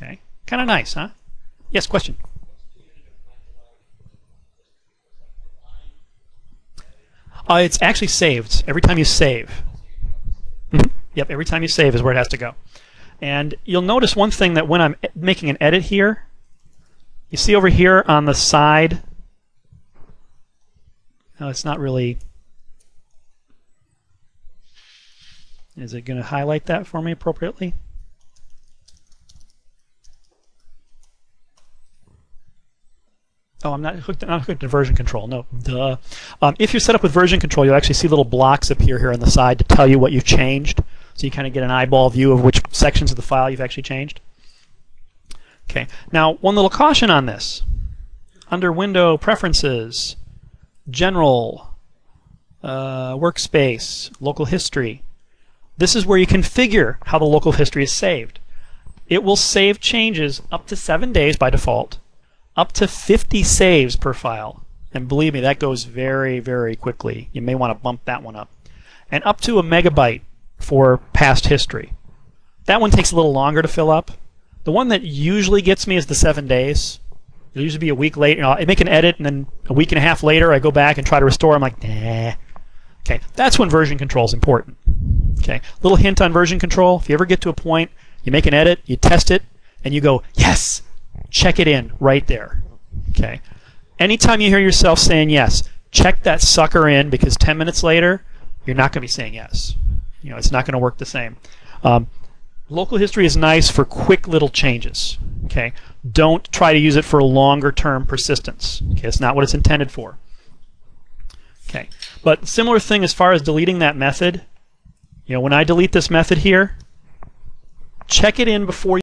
Okay, kind of nice, huh? Yes, question. It's actually saved every time you save. Yep, every time you save is where it has to go. And you'll notice one thing, that when I'm making an edit here, you see over here on the side, no, it's not really. Is it going to highlight that for me appropriately? Oh, I'm not hooked to version control. No, duh. If you're set up with version control, you'll actually see little blocks appear here on the side to tell you what you've changed. So you kind of get an eyeball view of which sections of the file you've actually changed. Okay. Now, one little caution on this. Under Window Preferences, General, Workspace, Local History. This is where you configure how the local history is saved. It will save changes up to 7 days by default, up to 50 saves per file. And believe me, that goes very, very quickly. You may want to bump that one up. And up to 1 megabyte for past history. That one takes a little longer to fill up. The one that usually gets me is the 7 days. It'll usually be a week late. I make an edit, and then a week and a half later, I go back and try to restore. I'm like, nah. Okay, that's when version control is important. Okay, little hint on version control. If you ever get to a point, you make an edit, you test it, and you go, yes, check it in right there. Okay. Anytime you hear yourself saying yes, check that sucker in, because 10 minutes later, you're not going to be saying yes. You know, it's not going to work the same. Local history is nice for quick little changes. Okay. Don't try to use it for longer term persistence. Okay, it's not what it's intended for. Okay. But similar thing as far as deleting that method. You know, when I delete this method here, check it in before